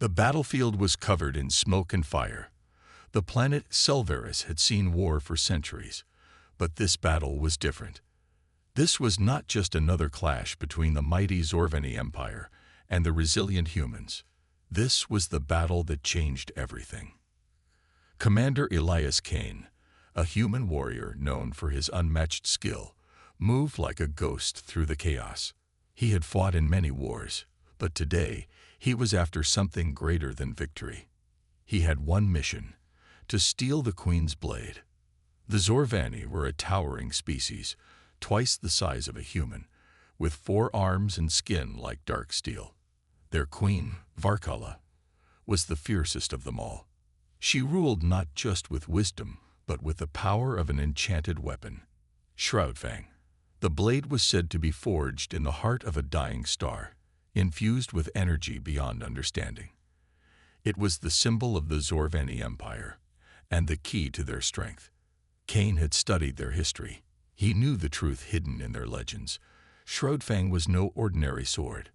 The battlefield was covered in smoke and fire. The planet Selvaris had seen war for centuries, but this battle was different. This was not just another clash between the mighty Zorveni Empire and the resilient humans. This was the battle that changed everything. Commander Elias Kane, a human warrior known for his unmatched skill, moved like a ghost through the chaos. He had fought in many wars, but today he was after something greater than victory. He had one mission: to steal the Queen's blade. The Zorvani were a towering species, twice the size of a human, with 4 arms and skin like dark steel. Their queen, Varkala, was the fiercest of them all. She ruled not just with wisdom, but with the power of an enchanted weapon, Shroudfang. The blade was said to be forged in the heart of a dying star, infused with energy beyond understanding. It was the symbol of the Zorveni Empire, and the key to their strength. Kane had studied their history. He knew the truth hidden in their legends. Shroudfang was no ordinary sword.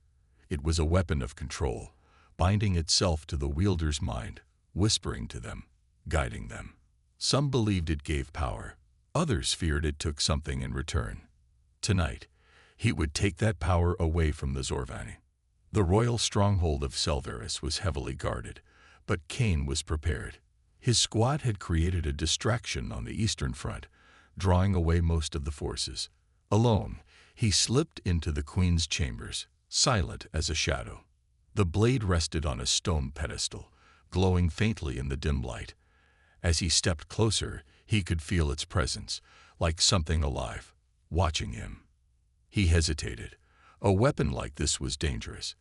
It was a weapon of control, binding itself to the wielder's mind, whispering to them, guiding them. Some believed it gave power. Others feared it took something in return. Tonight, he would take that power away from the Zorvani. The royal stronghold of Selvaris was heavily guarded, but Kane was prepared. His squad had created a distraction on the eastern front, drawing away most of the forces. Alone, he slipped into the Queen's chambers, silent as a shadow. The blade rested on a stone pedestal, glowing faintly in the dim light. As he stepped closer, he could feel its presence, like something alive, watching him. He hesitated. A weapon like this was dangerous.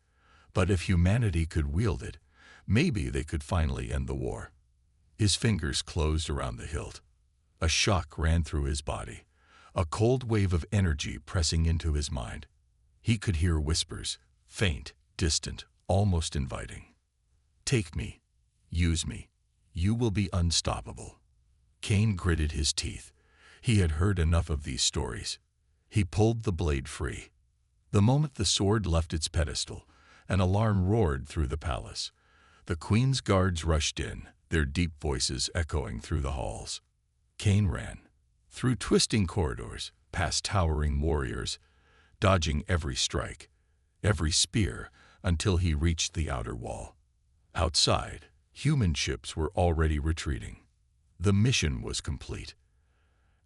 But if humanity could wield it, maybe they could finally end the war. His fingers closed around the hilt. A shock ran through his body, a cold wave of energy pressing into his mind. He could hear whispers, faint, distant, almost inviting. "Take me. Use me. You will be unstoppable." Kane gritted his teeth. He had heard enough of these stories. He pulled the blade free. The moment the sword left its pedestal, an alarm roared through the palace. The Queen's guards rushed in, their deep voices echoing through the halls. Kane ran, through twisting corridors, past towering warriors, dodging every strike, every spear, until he reached the outer wall. Outside, human ships were already retreating. The mission was complete.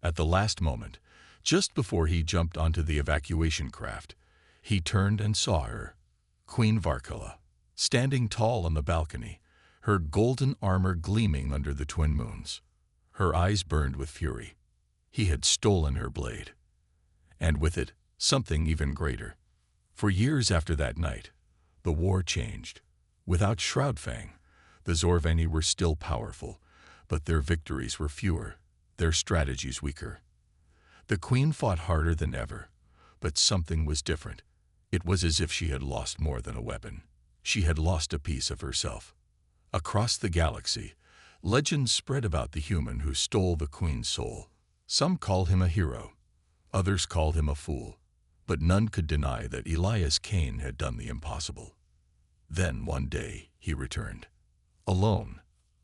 At the last moment, just before he jumped onto the evacuation craft, he turned and saw her, Queen Varkala, standing tall on the balcony, her golden armor gleaming under the twin moons. Her eyes burned with fury. He had stolen her blade. And with it, something even greater. For years after that night, the war changed. Without Shroudfang, the Zorveni were still powerful, but their victories were fewer, their strategies weaker. The Queen fought harder than ever, but something was different. It was as if she had lost more than a weapon. She had lost a piece of herself. Across the galaxy, legends spread about the human who stole the Queen's soul. Some called him a hero, others called him a fool, but none could deny that Elias Kane had done the impossible. Then one day he returned, alone,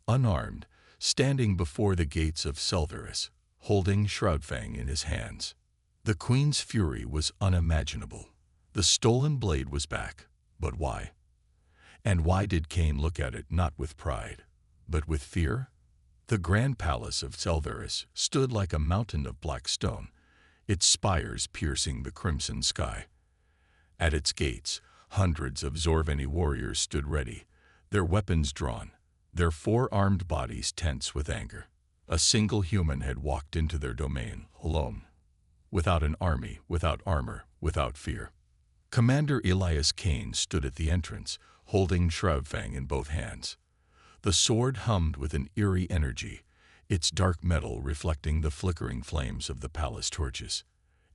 unarmed, standing before the gates of Selvaris, holding Shroudfang in his hands. The Queen's fury was unimaginable. The stolen blade was back, but why? And why did Kane look at it not with pride, but with fear? The grand palace of Selvaris stood like a mountain of black stone, its spires piercing the crimson sky. At its gates, hundreds of Zorveni warriors stood ready, their weapons drawn, their 4-armed bodies tense with anger. A single human had walked into their domain, alone, without an army, without armor, without fear. Commander Elias Kane stood at the entrance, holding Shroudfang in both hands. The sword hummed with an eerie energy, its dark metal reflecting the flickering flames of the palace torches.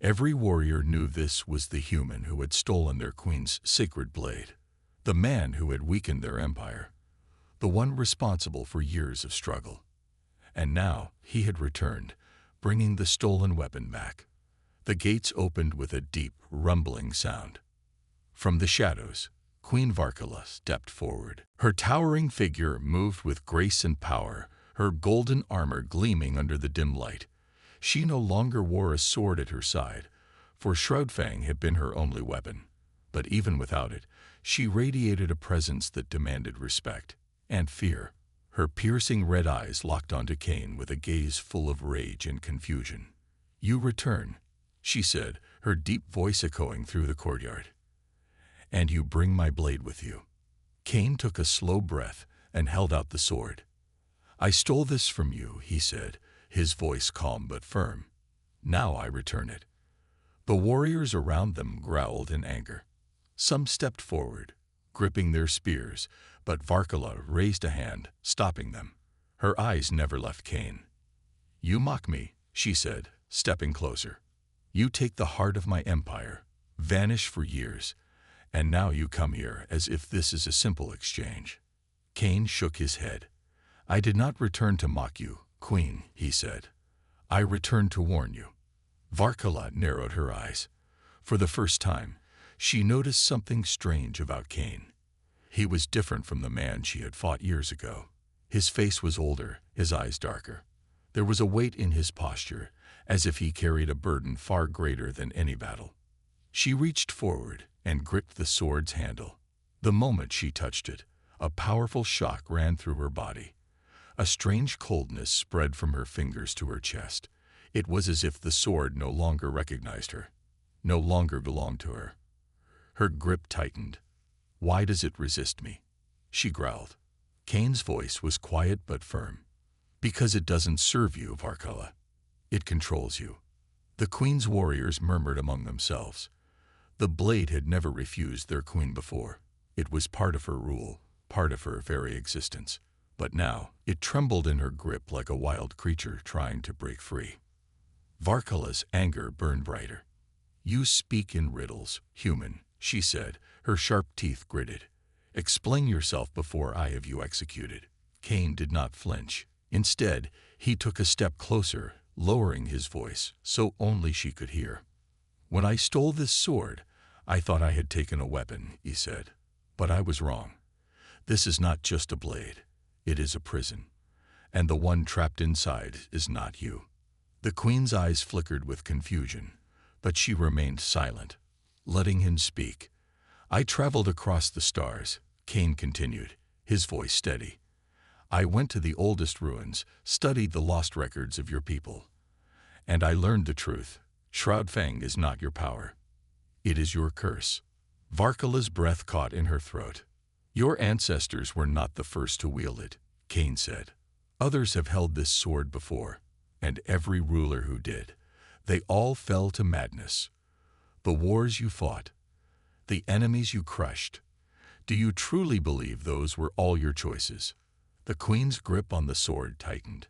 Every warrior knew this was the human who had stolen their queen's sacred blade, the man who had weakened their empire, the one responsible for years of struggle. And now he had returned, bringing the stolen weapon back. The gates opened with a deep, rumbling sound. From the shadows, Queen Varkala stepped forward. Her towering figure moved with grace and power, her golden armor gleaming under the dim light. She no longer wore a sword at her side, for Shroudfang had been her only weapon. But even without it, she radiated a presence that demanded respect and fear. Her piercing red eyes locked onto Cain with a gaze full of rage and confusion. "You return," she said, her deep voice echoing through the courtyard. "And you bring my blade with you." Cain took a slow breath and held out the sword. "I stole this from you," he said, his voice calm but firm. "Now I return it." The warriors around them growled in anger. Some stepped forward, gripping their spears, but Varkala raised a hand, stopping them. Her eyes never left Cain. "You mock me," she said, stepping closer. "You take the heart of my empire, vanish for years, and now you come here as if this is a simple exchange." Cain shook his head. "I did not return to mock you, Queen," he said. "I returned to warn you." Varkala narrowed her eyes. For the first time, she noticed something strange about Cain. He was different from the man she had fought years ago. His face was older, his eyes darker. There was a weight in his posture, as if he carried a burden far greater than any battle. She reached forward and gripped the sword's handle. The moment she touched it, a powerful shock ran through her body. A strange coldness spread from her fingers to her chest. It was as if the sword no longer recognized her, no longer belonged to her. Her grip tightened. "Why does it resist me?" she growled. Cain's voice was quiet but firm. "Because it doesn't serve you, Varkala. It controls you." The queen's warriors murmured among themselves. The blade had never refused their queen before. It was part of her rule, part of her very existence. But now it trembled in her grip like a wild creature trying to break free. Varkala's anger burned brighter. "You speak in riddles, human," she said, her sharp teeth gritted. "Explain yourself before I have you executed." Cain did not flinch. Instead, he took a step closer, lowering his voice so only she could hear. "When I stole this sword, I thought I had taken a weapon," he said. "But I was wrong. This is not just a blade. It is a prison. And the one trapped inside is not you." The queen's eyes flickered with confusion, but she remained silent, letting him speak. "I traveled across the stars," Cain continued, his voice steady. "I went to the oldest ruins, studied the lost records of your people. And I learned the truth. Shroudfang is not your power. It is your curse." Varkala's breath caught in her throat. "Your ancestors were not the first to wield it," Cain said. "Others have held this sword before, and every ruler who did, they all fell to madness. The wars you fought, the enemies you crushed, do you truly believe those were all your choices?" The queen's grip on the sword tightened.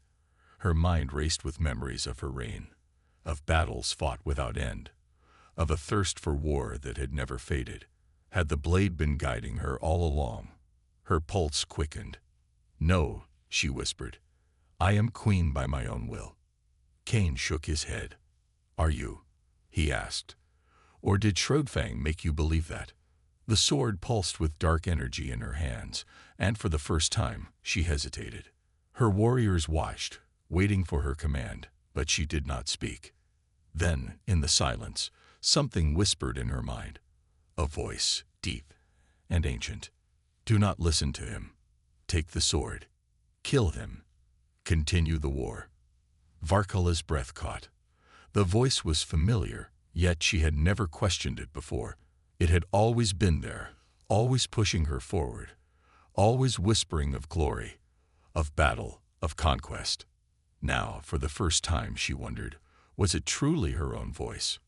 Her mind raced with memories of her reign, of battles fought without end, of a thirst for war that had never faded. Had the blade been guiding her all along? Her pulse quickened. "No," she whispered. "I am queen by my own will." Cain shook his head. "Are you?" he asked. "Or did Shroudfang make you believe that?" The sword pulsed with dark energy in her hands, and for the first time she hesitated. Her warriors watched, waiting for her command, but she did not speak. Then, in the silence, something whispered in her mind. A voice, deep and ancient. "Do not listen to him. Take the sword. Kill him. Continue the war." Varkala's breath caught. The voice was familiar, yet she had never questioned it before. It had always been there, always pushing her forward, always whispering of glory, of battle, of conquest. Now, for the first time, she wondered, was it truly her own voice?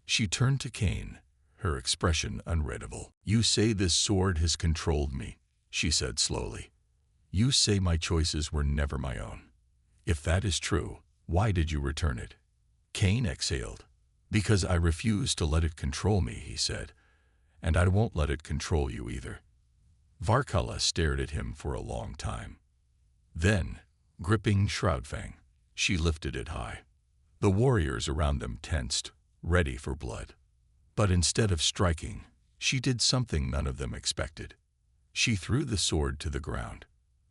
She turned to Cain, her expression unreadable. "You say this sword has controlled me," she said slowly. "You say my choices were never my own. If that is true, why did you return it?" Cain exhaled. "Because I refuse to let it control me," he said. "And I won't let it control you either." Varkala stared at him for a long time. Then, gripping Shroudfang, she lifted it high. The warriors around them tensed, ready for blood. But instead of striking, she did something none of them expected. She threw the sword to the ground.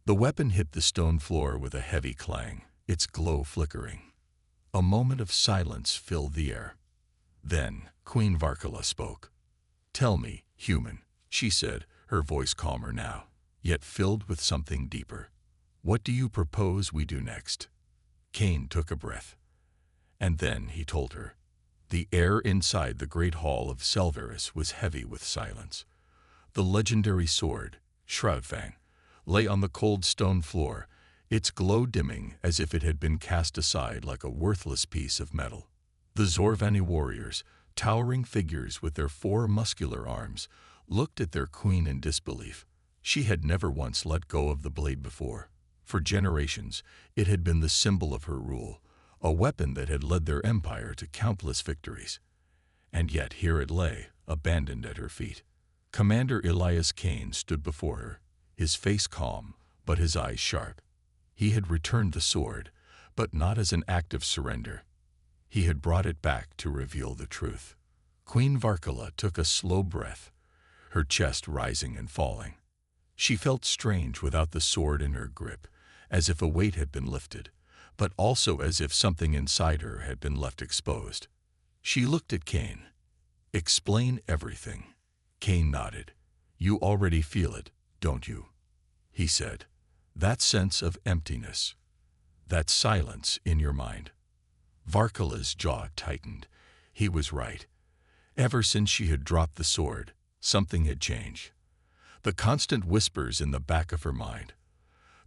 The weapon hit the stone floor with a heavy clang, its glow flickering. A moment of silence filled the air. Then Queen Varkala spoke. "Tell me, human," she said, her voice calmer now, yet filled with something deeper. "What do you propose we do next?" Cain took a breath. And then he told her. The air inside the great hall of Selvaris was heavy with silence. The legendary sword, Shroudfang, lay on the cold stone floor, its glow dimming as if it had been cast aside like a worthless piece of metal. The Zorvani warriors, towering figures with their 4 muscular arms, looked at their queen in disbelief. She had never once let go of the blade before. For generations, it had been the symbol of her rule, a weapon that had led their empire to countless victories. And yet here it lay, abandoned at her feet. Commander Elias Cain stood before her, his face calm, but his eyes sharp. He had returned the sword, but not as an act of surrender. He had brought it back to reveal the truth. Queen Varkala took a slow breath, her chest rising and falling. She felt strange without the sword in her grip, as if a weight had been lifted, but also as if something inside her had been left exposed. She looked at Cain. "Explain everything." Cain nodded. "You already feel it, don't you?" he said. "That sense of emptiness, that silence in your mind." Varkala's jaw tightened. He was right. Ever since she had dropped the sword, something had changed. The constant whispers in the back of her mind,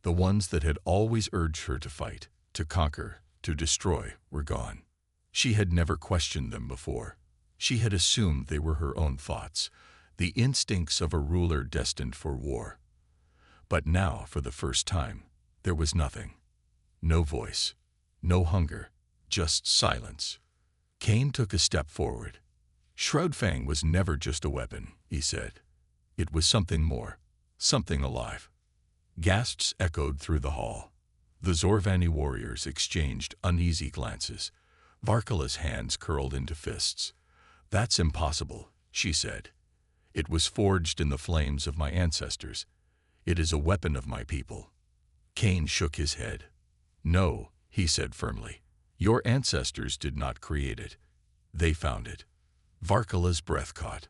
the ones that had always urged her to fight, to conquer, to destroy, were gone. She had never questioned them before. She had assumed they were her own thoughts, the instincts of a ruler destined for war. But now, for the first time, there was nothing. No voice, no hunger, just silence. Cain took a step forward. "Shroudfang was never just a weapon," he said. "It was something more, something alive." Gasps echoed through the hall. The Zorvani warriors exchanged uneasy glances. Varkala's hands curled into fists. "That's impossible," she said. "It was forged in the flames of my ancestors. It is a weapon of my people." Cain shook his head. "No," he said firmly. "Your ancestors did not create it. They found it." Varkala's breath caught.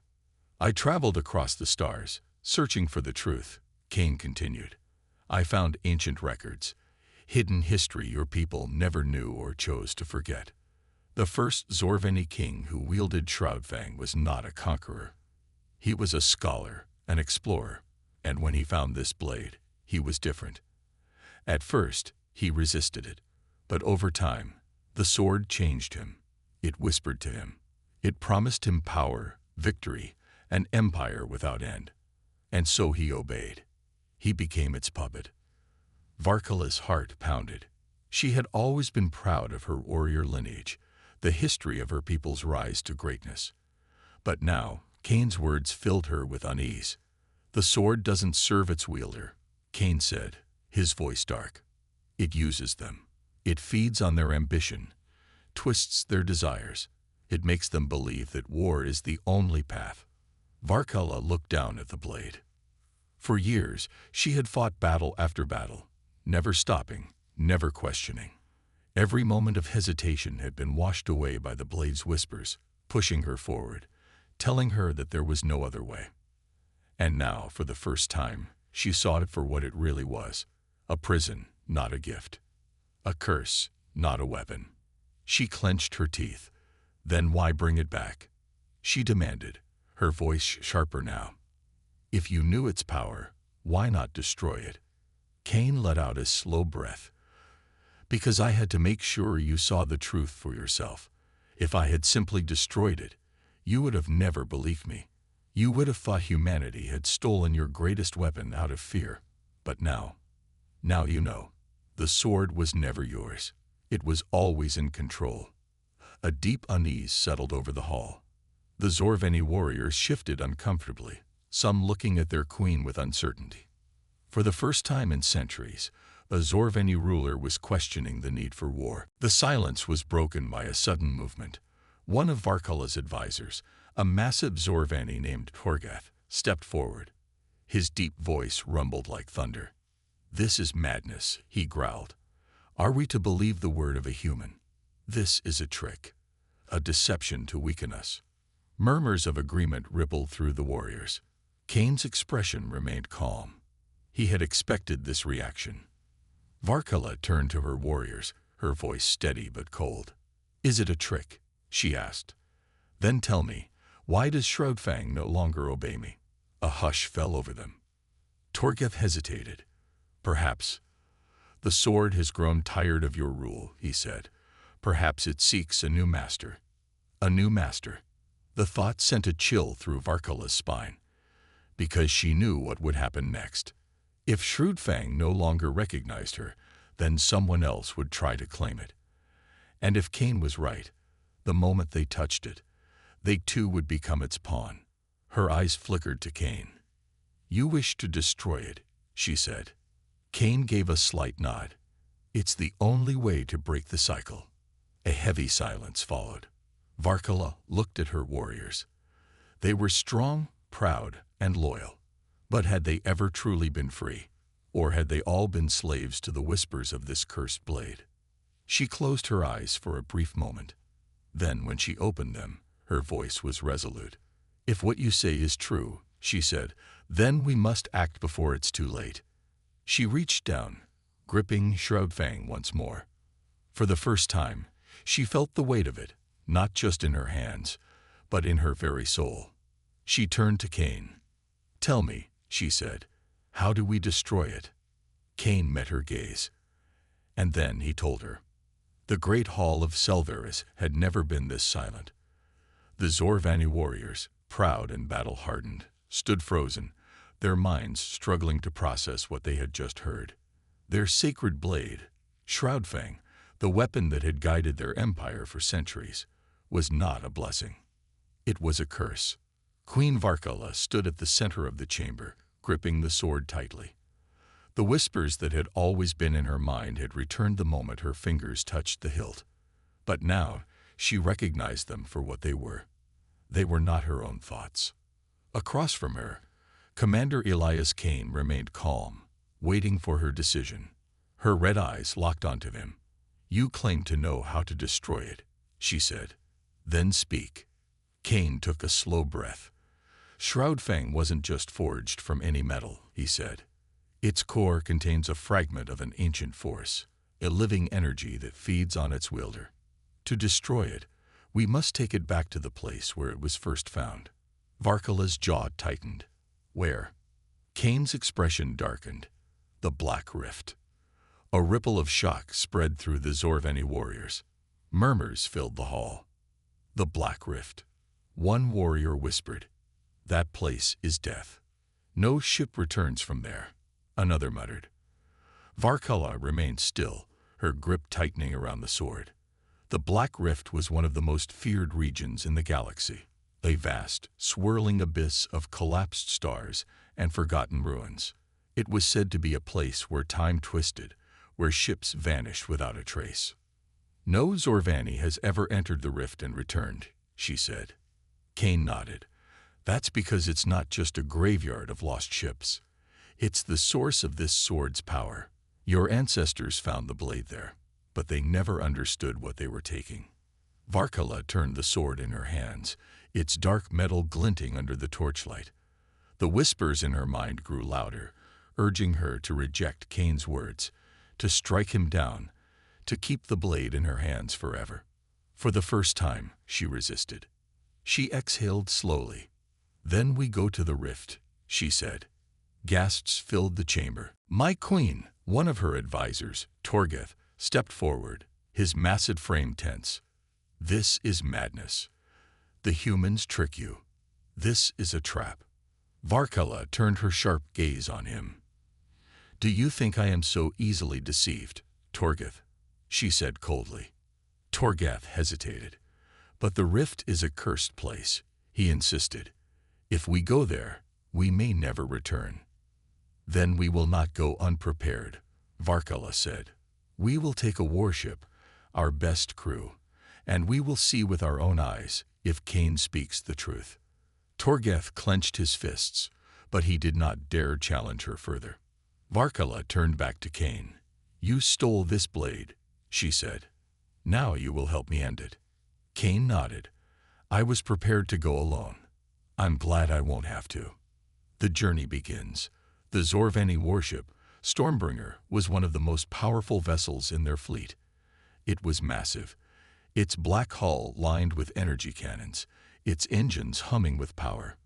"I traveled across the stars, searching for the truth," Cain continued. "I found ancient records, hidden history your people never knew or chose to forget. The first Zorvani king who wielded Shroudfang was not a conqueror. He was a scholar, an explorer, and when he found this blade, he was different. At first, he resisted it, but over time, the sword changed him. It whispered to him. It promised him power, victory, an empire without end. And so he obeyed. He became its puppet." Varkala's heart pounded. She had always been proud of her warrior lineage, the history of her people's rise to greatness. But now, Cain's words filled her with unease. "The sword doesn't serve its wielder," Cain said, his voice dark. "It uses them. It feeds on their ambition, twists their desires. It makes them believe that war is the only path." Varkala looked down at the blade. For years, she had fought battle after battle, never stopping, never questioning. Every moment of hesitation had been washed away by the blade's whispers, pushing her forward, telling her that there was no other way. And now, for the first time, she saw it for what it really was, a prison, not a gift. A curse, not a weapon. She clenched her teeth. "Then why bring it back?" she demanded, her voice sharper now. "If you knew its power, why not destroy it?" Cain let out a slow breath. "Because I had to make sure you saw the truth for yourself. If I had simply destroyed it, you would have never believed me. You would have thought humanity had stolen your greatest weapon out of fear. But now you know. The sword was never yours. It was always in control." A deep unease settled over the hall. The Zorvani warriors shifted uncomfortably, some looking at their queen with uncertainty. For the first time in centuries, a Zorvani ruler was questioning the need for war. The silence was broken by a sudden movement. One of Varkala's advisors, A massive Zorvani named Torgath stepped forward. His deep voice rumbled like thunder. "This is madness," he growled. "Are we to believe the word of a human? This is a trick, a deception to weaken us." Murmurs of agreement rippled through the warriors. Kane's expression remained calm. He had expected this reaction. Varkala turned to her warriors, her voice steady but cold. "Is it a trick?" she asked. "Then tell me, why does Shroudfang no longer obey me?" A hush fell over them. Torgeth hesitated. "Perhaps the sword has grown tired of your rule," he said. "Perhaps it seeks a new master." A new master. The thought sent a chill through Varkala's spine, because she knew what would happen next. If Shroudfang no longer recognized her, then someone else would try to claim it. And if Kane was right, the moment they touched it, they too would become its pawn. Her eyes flickered to Kane. "You wish to destroy it," she said. Kane gave a slight nod. "It's the only way to break the cycle." A heavy silence followed. Varkala looked at her warriors. They were strong, proud, and loyal. But had they ever truly been free? Or had they all been slaves to the whispers of this cursed blade? She closed her eyes for a brief moment. Then, when she opened them, her voice was resolute. "If what you say is true," she said, "then we must act before it's too late." She reached down, gripping Shroudfang once more. For the first time, she felt the weight of it, not just in her hands, but in her very soul. She turned to Kane. "Tell me," she said, "how do we destroy it?" Kane met her gaze. And then he told her. The great hall of Selvaris had never been this silent. The Zorvani warriors, proud and battle-hardened, stood frozen, their minds struggling to process what they had just heard. Their sacred blade, Shroudfang, the weapon that had guided their empire for centuries, was not a blessing. It was a curse. Queen Varkala stood at the center of the chamber, gripping the sword tightly. The whispers that had always been in her mind had returned the moment her fingers touched the hilt. But now she recognized them for what they were. They were not her own thoughts. Across from her, Commander Elias Kane remained calm, waiting for her decision. Her red eyes locked onto him. "You claim to know how to destroy it," she said. "Then speak." Kane took a slow breath. "Shroudfang wasn't just forged from any metal," he said. "Its core contains a fragment of an ancient force, a living energy that feeds on its wielder. To destroy it, we must take it back to the place where it was first found." Varkala's jaw tightened. "Where?" Kane's expression darkened. "The Black Rift." A ripple of shock spread through the Zorvani warriors. Murmurs filled the hall. "The Black Rift." One warrior whispered, "That place is death. No ship returns from there," another muttered. Varkala remained still, her grip tightening around the sword. The Black Rift was one of the most feared regions in the galaxy, a vast, swirling abyss of collapsed stars and forgotten ruins. It was said to be a place where time twisted, where ships vanished without a trace. "No Zorvani has ever entered the rift and returned," she said. Kane nodded. "That's because it's not just a graveyard of lost ships. It's the source of this sword's power. Your ancestors found the blade there, but they never understood what they were taking." Varkala turned the sword in her hands, its dark metal glinting under the torchlight. The whispers in her mind grew louder, urging her to reject Kane's words, to strike him down, to keep the blade in her hands forever. For the first time, she resisted. She exhaled slowly. "Then we go to the rift," she said. Gasps filled the chamber. "My queen!" One of her advisors, Torgeth, stepped forward, his massive frame tense. "This is madness. The humans trick you. This is a trap." Varkala turned her sharp gaze on him. "Do you think I am so easily deceived, Torgeth?" she said coldly. Torgeth hesitated. "But the rift is a cursed place," he insisted. "If we go there, we may never return." "Then we will not go unprepared," Varkala said. "We will take a warship, our best crew, and we will see with our own eyes if Cain speaks the truth." Torgeth clenched his fists, but he did not dare challenge her further. Varkala turned back to Cain. "You stole this blade," she said. "Now you will help me end it." Cain nodded. "I was prepared to go alone. I'm glad I won't have to." The journey begins. The Zorvani warship, Stormbringer, was one of the most powerful vessels in their fleet. It was massive, its black hull lined with energy cannons, its engines humming with power.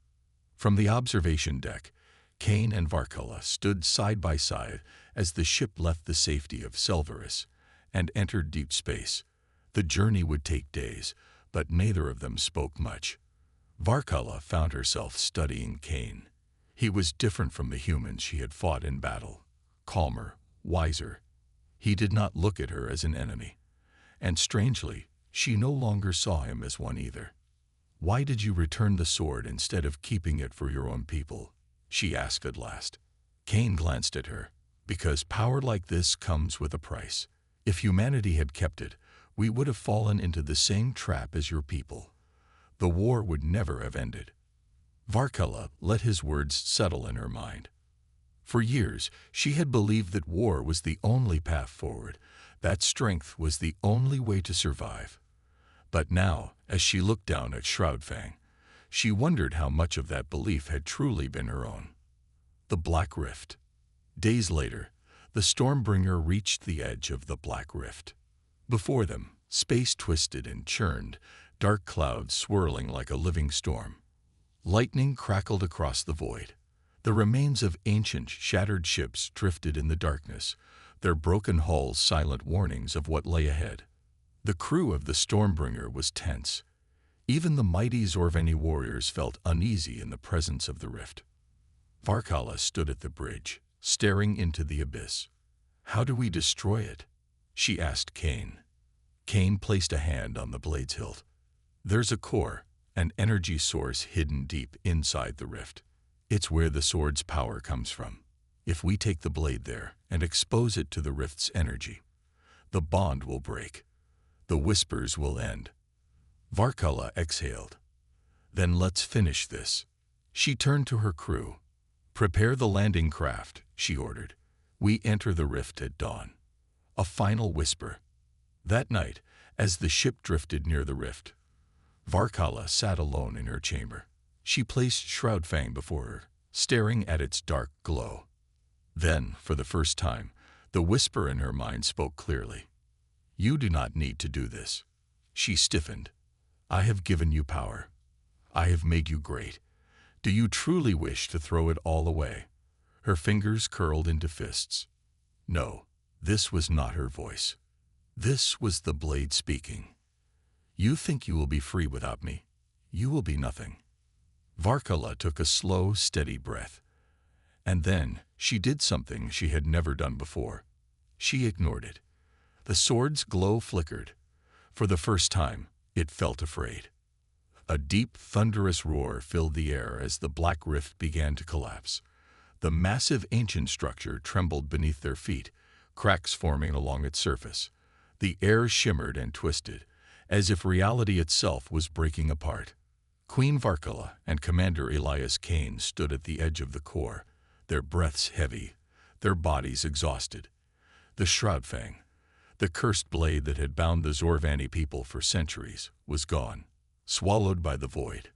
From the observation deck, Cain and Varkala stood side by side as the ship left the safety of Selvaris and entered deep space. The journey would take days, but neither of them spoke much. Varkala found herself studying Cain. He was different from the humans she had fought in battle, calmer, wiser. He did not look at her as an enemy, and strangely, she no longer saw him as one either. "Why did you return the sword instead of keeping it for your own people?" she asked at last. Cain glanced at her. "Because power like this comes with a price. If humanity had kept it, we would have fallen into the same trap as your people. The war would never have ended." Varkala let his words settle in her mind. For years, she had believed that war was the only path forward, that strength was the only way to survive. But now, as she looked down at Shroudfang, she wondered how much of that belief had truly been her own. The Black Rift. Days later, the Stormbringer reached the edge of the Black Rift. Before them, space twisted and churned, dark clouds swirling like a living storm. Lightning crackled across the void. The remains of ancient, shattered ships drifted in the darkness, their broken hulls silent warnings of what lay ahead. The crew of the Stormbringer was tense. Even the mighty Zorvani warriors felt uneasy in the presence of the rift. Varkala stood at the bridge, staring into the abyss. "How do we destroy it?" she asked Cain. Cain placed a hand on the blade's hilt. "There's a core, an energy source hidden deep inside the rift. It's where the sword's power comes from. If we take the blade there and expose it to the rift's energy, the bond will break. The whispers will end." Varkala exhaled. "Then let's finish this." She turned to her crew. "Prepare the landing craft," she ordered. "We enter the rift at dawn." A final whisper. That night, as the ship drifted near the rift, Varkala sat alone in her chamber. She placed Shroudfang before her, staring at its dark glow. Then, for the first time, the whisper in her mind spoke clearly. "You do not need to do this." She stiffened. "I have given you power. I have made you great. Do you truly wish to throw it all away?" Her fingers curled into fists. No, this was not her voice. This was the blade speaking. "You think you will be free without me? You will be nothing." Varkala took a slow, steady breath. And then she did something she had never done before. She ignored it. The sword's glow flickered. For the first time, it felt afraid. A deep, thunderous roar filled the air as the Black Rift began to collapse. The massive ancient structure trembled beneath their feet, cracks forming along its surface. The air shimmered and twisted, as if reality itself was breaking apart. Queen Varkala and Commander Elias Cain stood at the edge of the core, their breaths heavy, their bodies exhausted. The Shroudfang, the cursed blade that had bound the Zorvani people for centuries, was gone, swallowed by the void.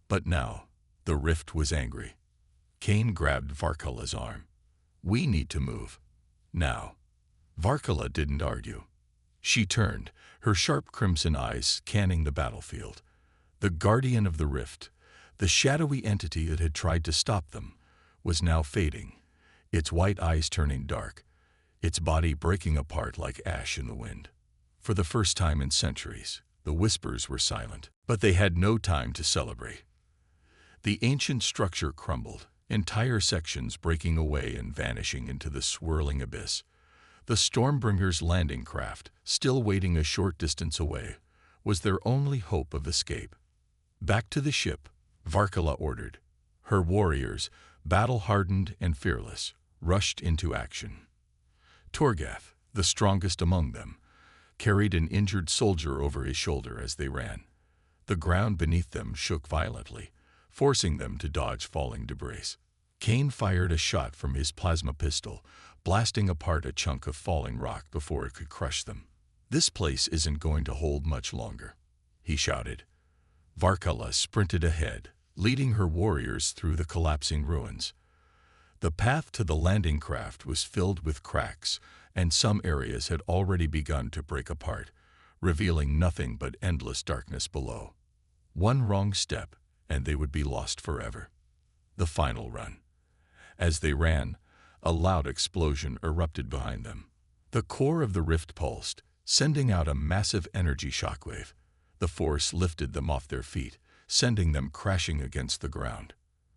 But now, the rift was angry. Cain grabbed Varkala's arm. "We need to move. Now." Varkala didn't argue. She turned, her sharp crimson eyes scanning the battlefield. The guardian of the rift, the shadowy entity that had tried to stop them, was now fading, its white eyes turning dark, its body breaking apart like ash in the wind. For the first time in centuries, the whispers were silent, but they had no time to celebrate. The ancient structure crumbled, entire sections breaking away and vanishing into the swirling abyss. The Stormbringer's landing craft, still waiting a short distance away, was their only hope of escape. "Back to the ship," Varkala ordered. Her warriors, battle-hardened and fearless, rushed into action. Torgath, the strongest among them, carried an injured soldier over his shoulder as they ran. The ground beneath them shook violently, forcing them to dodge falling debris. Kane fired a shot from his plasma pistol, blasting apart a chunk of falling rock before it could crush them. "This place isn't going to hold much longer," he shouted. Varkala sprinted ahead, leading her warriors through the collapsing ruins. The path to the landing craft was filled with cracks, and some areas had already begun to break apart, revealing nothing but endless darkness below. One wrong step, and they would be lost forever. The final run. As they ran, a loud explosion erupted behind them. The core of the rift pulsed, sending out a massive energy shockwave. The force lifted them off their feet, sending them crashing against the ground.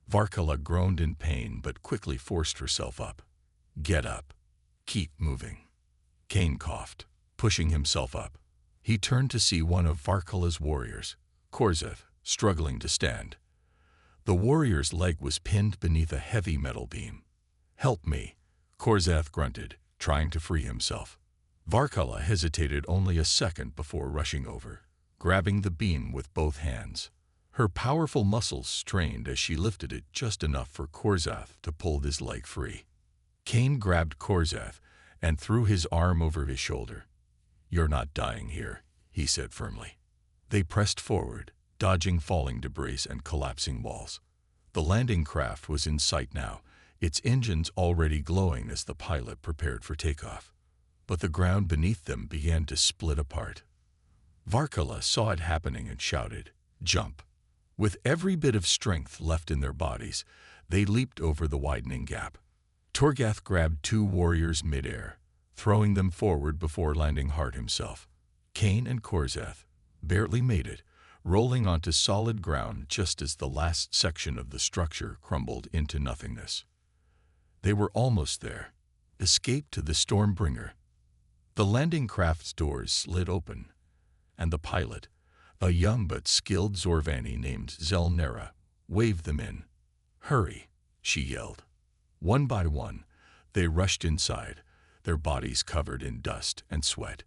Varkala groaned in pain but quickly forced herself up. "Get up. Keep moving." Kane coughed, pushing himself up. He turned to see one of Varkala's warriors, Korzeth, struggling to stand. The warrior's leg was pinned beneath a heavy metal beam. "Help me," Korzeth grunted, trying to free himself. Varkala hesitated only a second before rushing over, grabbing the beam with both hands. Her powerful muscles strained as she lifted it just enough for Korzeth to pull his leg free. Kane grabbed Korzeth and threw his arm over his shoulder. "You're not dying here," he said firmly. They pressed forward, dodging falling debris and collapsing walls. The landing craft was in sight now, its engines already glowing as the pilot prepared for takeoff. But the ground beneath them began to split apart. Varkala saw it happening and shouted, "Jump!" With every bit of strength left in their bodies, they leaped over the widening gap. Torgath grabbed two warriors midair, throwing them forward before landing hard himself. Kane and Korzeth barely made it, rolling onto solid ground just as the last section of the structure crumbled into nothingness. They were almost there. Escape to the Stormbringer. The landing craft's doors slid open, and the pilot, a young but skilled Zorvani named Zelnera, waved them in. "Hurry," she yelled. One by one, they rushed inside, their bodies covered in dust and sweat.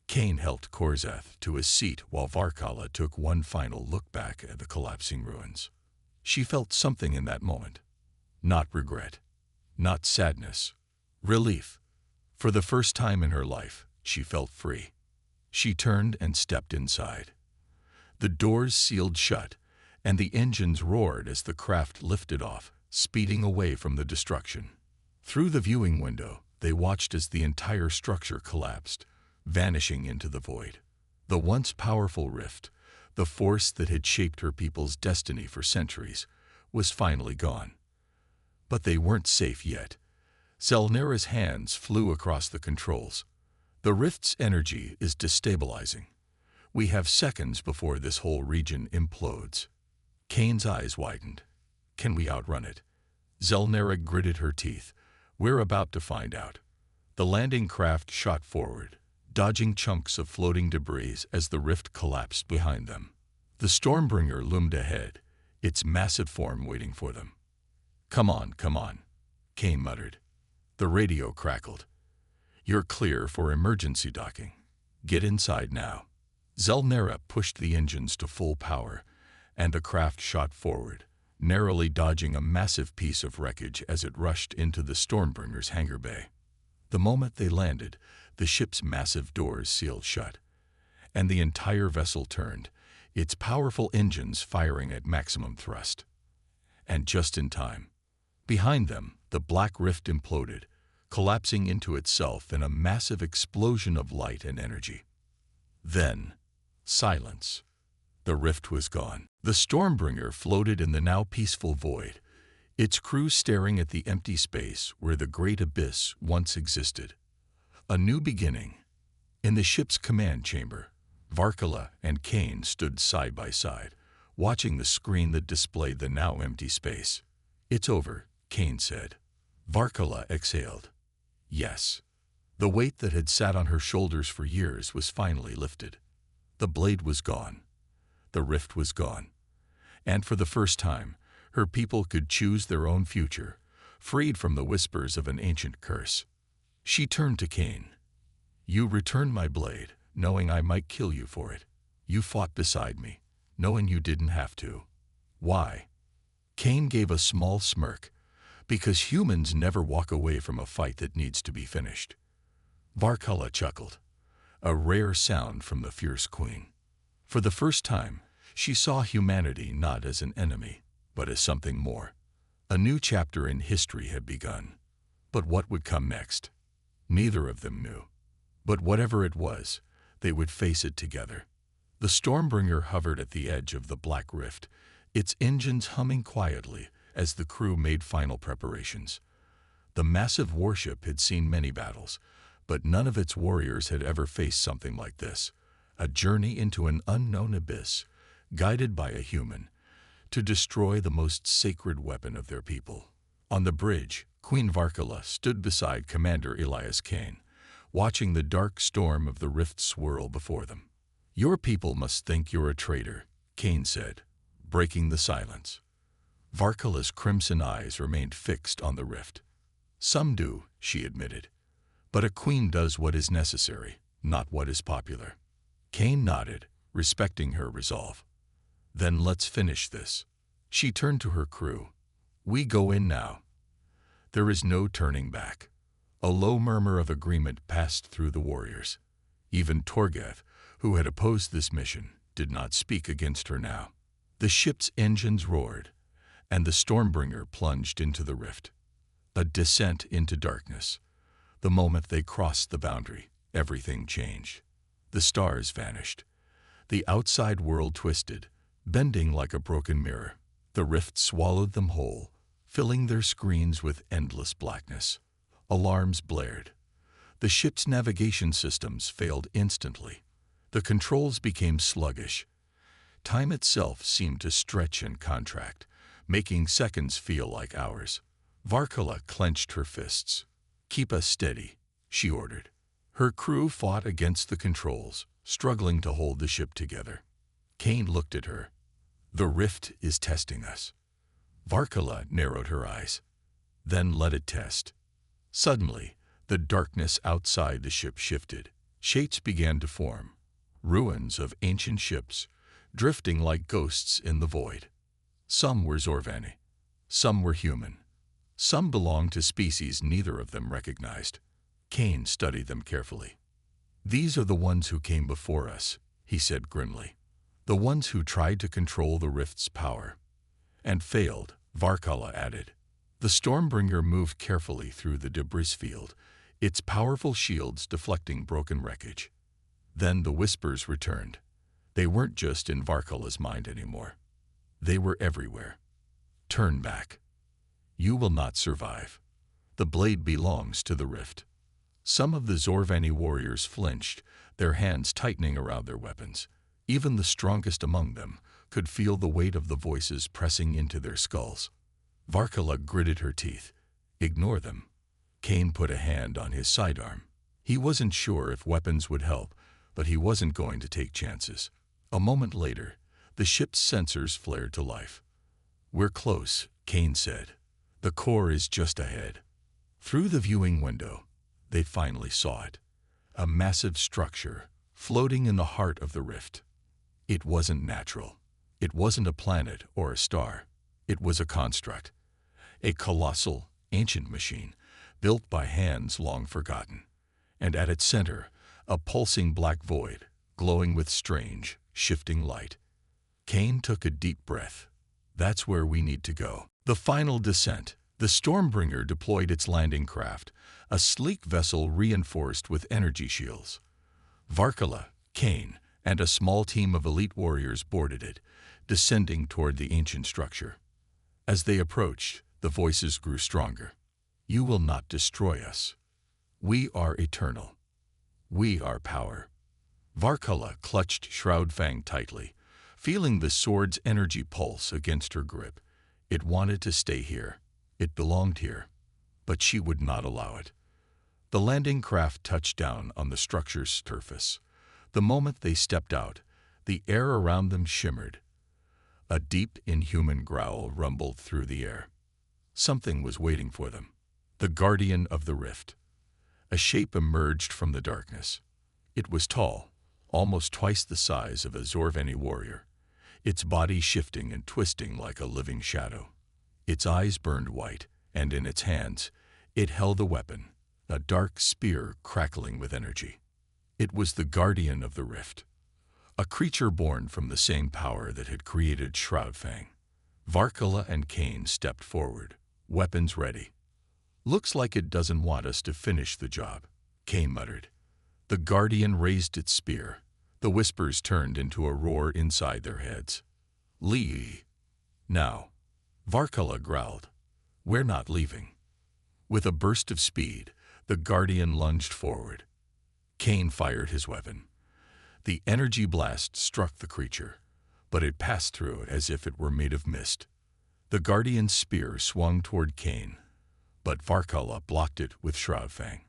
Kane helped Korzeth to a seat while Varkala took one final look back at the collapsing ruins. She felt something in that moment. Not regret, not sadness, relief. For the first time in her life, she felt free. She turned and stepped inside. The doors sealed shut, and the engines roared as the craft lifted off, speeding away from the destruction. Through the viewing window, they watched as the entire structure collapsed, vanishing into the void. The once powerful rift, the force that had shaped her people's destiny for centuries, was finally gone. But they weren't safe yet. Zelnera's hands flew across the controls. "The rift's energy is destabilizing. We have seconds before this whole region implodes." Kane's eyes widened. "Can we outrun it?" Zelnera gritted her teeth. "We're about to find out." The landing craft shot forward, dodging chunks of floating debris as the rift collapsed behind them. The Stormbringer loomed ahead, its massive form waiting for them. Come on," Kane muttered. The radio crackled. "You're clear for emergency docking. Get inside now." Zelnera pushed the engines to full power, and the craft shot forward, narrowly dodging a massive piece of wreckage as it rushed into the Stormbringer's hangar bay. The moment they landed, the ship's massive doors sealed shut, and the entire vessel turned, its powerful engines firing at maximum thrust. And just in time. Behind them, the black rift imploded, collapsing into itself in a massive explosion of light and energy. Then, silence. The rift was gone. The Stormbringer floated in the now peaceful void, its crew staring at the empty space where the great abyss once existed. A new beginning. In the ship's command chamber, Varkala and Kane stood side by side, watching the screen that displayed the now empty space. "It's over," Kane said. Varkala exhaled. Yes. The weight that had sat on her shoulders for years was finally lifted. The blade was gone. The rift was gone. And for the first time, her people could choose their own future, freed from the whispers of an ancient curse. She turned to Kane. "You returned my blade, knowing I might kill you for it. You fought beside me, knowing you didn't have to. Why? Kane gave a small smirk. Because humans never walk away from a fight that needs to be finished. Varkala chuckled, a rare sound from the fierce queen. For the first time, she saw humanity not as an enemy, but as something more. A new chapter in history had begun. But what would come next? Neither of them knew. But whatever it was, they would face it together. The Stormbringer hovered at the edge of the Black Rift, its engines humming quietly as the crew made final preparations. The massive warship had seen many battles, but none of its warriors had ever faced something like this, a journey into an unknown abyss, guided by a human, to destroy the most sacred weapon of their people. On the bridge, Queen Varkala stood beside Commander Elias Kane, watching the dark storm of the rift swirl before them. "Your people must think you're a traitor," Kane said, breaking the silence. Varkala's crimson eyes remained fixed on the rift. "Some do," she admitted. "But a queen does what is necessary, not what is popular." Kane nodded, respecting her resolve. "Then let's finish this." She turned to her crew. "We go in now." There is no turning back. A low murmur of agreement passed through the warriors. Even Torgev, who had opposed this mission, did not speak against her now. The ship's engines roared, and the Stormbringer plunged into the rift. A descent into darkness. The moment they crossed the boundary, everything changed. The stars vanished. The outside world twisted, bending like a broken mirror. The rift swallowed them whole, filling their screens with endless blackness. Alarms blared. The ship's navigation systems failed instantly. The controls became sluggish. Time itself seemed to stretch and contract, making seconds feel like hours. Varkala clenched her fists. "Keep us steady," she ordered. Her crew fought against the controls, struggling to hold the ship together. Kane looked at her. "The rift is testing us." Varkala narrowed her eyes. "Then let it test." Suddenly, the darkness outside the ship shifted. Shapes began to form. Ruins of ancient ships, drifting like ghosts in the void. Some were Zorvani. Some were human. Some belonged to species neither of them recognized. Kane studied them carefully. "These are the ones who came before us," he said grimly. "The ones who tried to control the rift's power." "And failed," Varkala added. The Stormbringer moved carefully through the debris field, its powerful shields deflecting broken wreckage. Then the whispers returned. They weren't just in Varkala's mind anymore. They were everywhere. "Turn back. You will not survive. The blade belongs to the rift." Some of the Zorvani warriors flinched, their hands tightening around their weapons. Even the strongest among them could feel the weight of the voices pressing into their skulls. Varkala gritted her teeth. "Ignore them." Kane put a hand on his sidearm. He wasn't sure if weapons would help, but he wasn't going to take chances. A moment later, the ship's sensors flared to life. "We're close," Kane said. "The core is just ahead." Through the viewing window, they finally saw it. A massive structure, floating in the heart of the rift. It wasn't natural. It wasn't a planet or a star. It was a construct. A colossal, ancient machine, built by hands long forgotten. And at its center, a pulsing black void, glowing with strange, shifting light. Kane took a deep breath. "That's where we need to go." The final descent. The Stormbringer deployed its landing craft, a sleek vessel reinforced with energy shields. Varkala, Kane, and a small team of elite warriors boarded it, descending toward the ancient structure. As they approached, the voices grew stronger. "You will not destroy us. We are eternal. We are power." Varkala clutched Shroudfang tightly, feeling the sword's energy pulse against her grip. It wanted to stay here. It belonged here. But she would not allow it. The landing craft touched down on the structure's surface. The moment they stepped out, the air around them shimmered. A deep, inhuman growl rumbled through the air. Something was waiting for them. The guardian of the rift. A shape emerged from the darkness. It was tall, almost twice the size of a Zorveni warrior, its body shifting and twisting like a living shadow. Its eyes burned white, and in its hands it held a weapon, a dark spear crackling with energy. It was the Guardian of the Rift, a creature born from the same power that had created Shroudfang. Varkala and Cain stepped forward, weapons ready. "Looks like it doesn't want us to finish the job," Cain muttered. The Guardian raised its spear. The whispers turned into a roar inside their heads. "Leave now," Varkala growled. "We're not leaving." With a burst of speed, the Guardian lunged forward. Cain fired his weapon. The energy blast struck the creature, but it passed through as if it were made of mist. The Guardian's spear swung toward Cain, but Varkala blocked it with Shroudfang.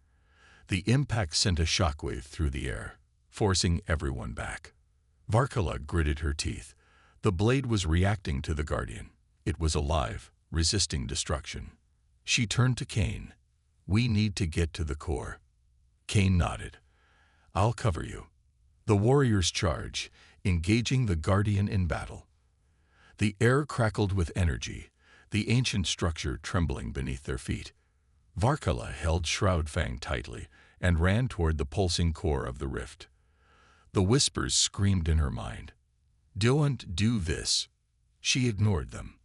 The impact sent a shockwave through the air, forcing everyone back. Varkala gritted her teeth. The blade was reacting to the Guardian. It was alive, resisting destruction. She turned to Cain. "We need to get to the core." Cain nodded. "I'll cover you." The warriors charged, engaging the Guardian in battle. The air crackled with energy, the ancient structure trembling beneath their feet. Varkala held Shroudfang tightly and ran toward the pulsing core of the rift. The whispers screamed in her mind. "Don't do this." She ignored them.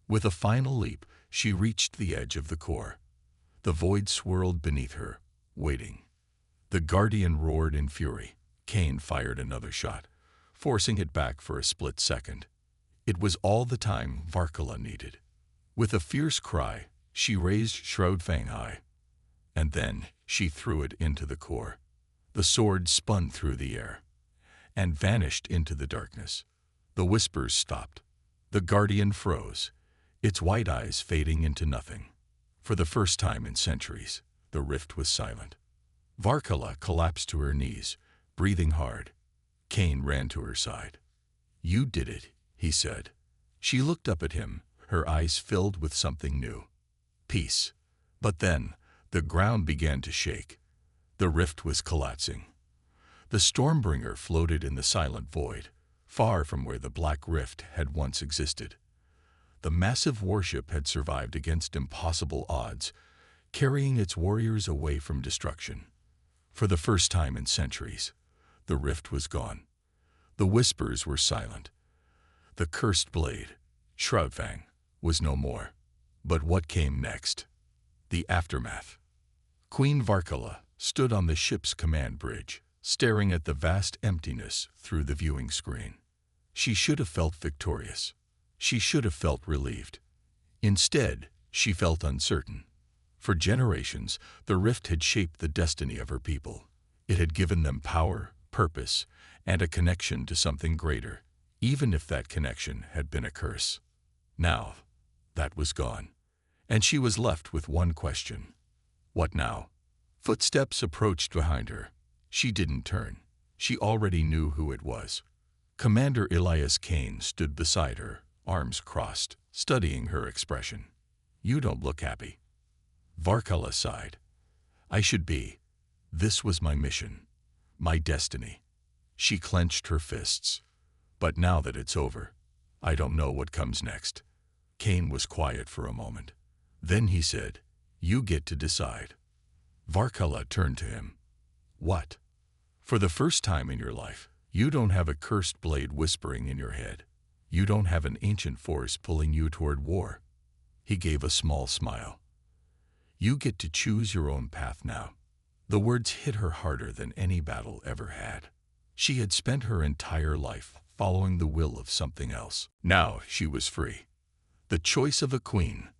With a final leap, she reached the edge of the core. The void swirled beneath her, waiting. The Guardian roared in fury. Cain fired another shot, forcing it back for a split second. It was all the time Varkala needed. With a fierce cry, she raised Shroudfang high, and then she threw it into the core. The sword spun through the air and vanished into the darkness. The whispers stopped. The Guardian froze, its white eyes fading into nothing. For the first time in centuries, the rift was silent. Varkala collapsed to her knees, breathing hard. Cain ran to her side. "You did it," he said. She looked up at him, her eyes filled with something new. Peace. But then, the ground began to shake. The rift was collapsing. The Stormbringer floated in the silent void, far from where the Black Rift had once existed. The massive warship had survived against impossible odds, carrying its warriors away from destruction. For the first time in centuries, the rift was gone. The whispers were silent. The cursed blade, Shroudfang, was no more. But what came next? The aftermath. Queen Varkala stood on the ship's command bridge, staring at the vast emptiness through the viewing screen. She should have felt victorious. She should have felt relieved. Instead, she felt uncertain. For generations, the rift had shaped the destiny of her people. It had given them power, purpose, and a connection to something greater, even if that connection had been a curse. Now, that was gone, and she was left with one question. What now? Footsteps approached behind her. She didn't turn. She already knew who it was. Commander Elias Cain stood beside her, arms crossed, studying her expression. "You don't look happy." Varkala sighed. "I should be. This was my mission, my destiny." She clenched her fists. "But now that it's over, I don't know what comes next." Cain was quiet for a moment. Then he said, "You get to decide." Varkala turned to him. "What?" "For the first time in your life, you don't have a cursed blade whispering in your head. You don't have an ancient force pulling you toward war." He gave a small smile. "You get to choose your own path now." The words hit her harder than any battle ever had. She had spent her entire life following the will of something else. Now she was free. The choice of a queen.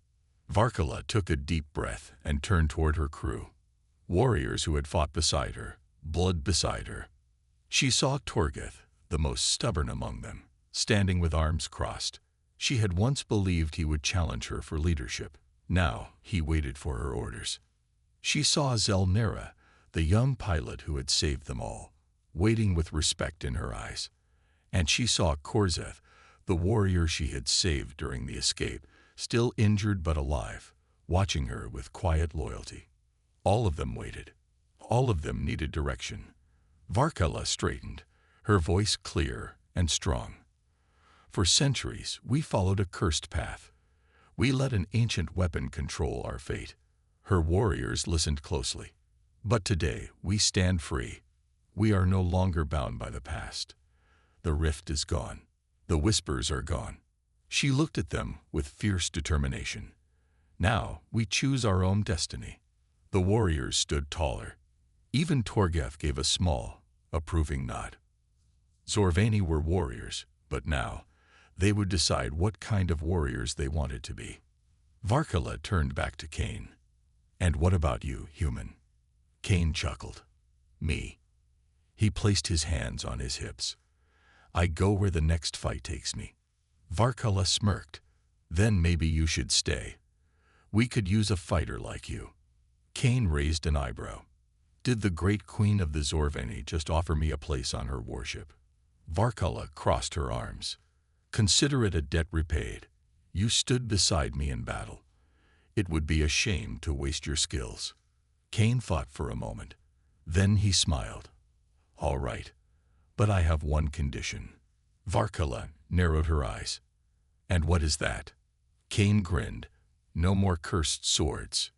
Varkala took a deep breath and turned toward her crew. Warriors who had fought beside her, blood beside her. She saw Torgeth, the most stubborn among them, standing with arms crossed. She had once believed he would challenge her for leadership. Now he waited for her orders. She saw Zelnera, the young pilot who had saved them all, waiting with respect in her eyes. And she saw Korzeth, the warrior she had saved during the escape, still injured but alive, watching her with quiet loyalty. All of them waited. All of them needed direction. Varkala straightened, her voice clear and strong. For centuries, we followed a cursed path. We let an ancient weapon control our fate. Her warriors listened closely. But today, we stand free. We are no longer bound by the past. The rift is gone. The whispers are gone. She looked at them with fierce determination. Now, we choose our own destiny. The warriors stood taller. Even Torgeth gave a small, approving nod. Zorvani were warriors, but now, they would decide what kind of warriors they wanted to be. Varkala turned back to Cain. "And what about you, human?" Cain chuckled. "Me." He placed his hands on his hips. "I go where the next fight takes me." Varkala smirked. "Then maybe you should stay. We could use a fighter like you." Cain raised an eyebrow. "Did the great queen of the Zorvani just offer me a place on her warship?" Varkala crossed her arms. "Consider it a debt repaid. You stood beside me in battle. It would be a shame to waste your skills." Cain thought for a moment. Then he smiled. "All right, but I have one condition." Varkala narrowed her eyes. "And what is that?" Cain grinned. "No more cursed swords."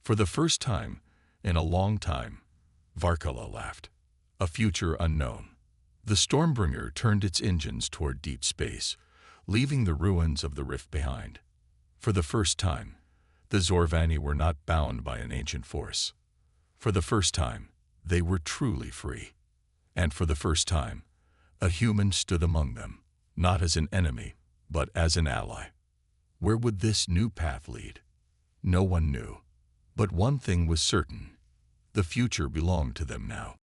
For the first time in a long time, Varkala laughed. "A future unknown." The Stormbringer turned its engines toward deep space, leaving the ruins of the rift behind. For the first time, the Zorvani were not bound by an ancient force. For the first time, they were truly free. And for the first time, a human stood among them, not as an enemy, but as an ally. Where would this new path lead? No one knew. But one thing was certain: the future belonged to them now.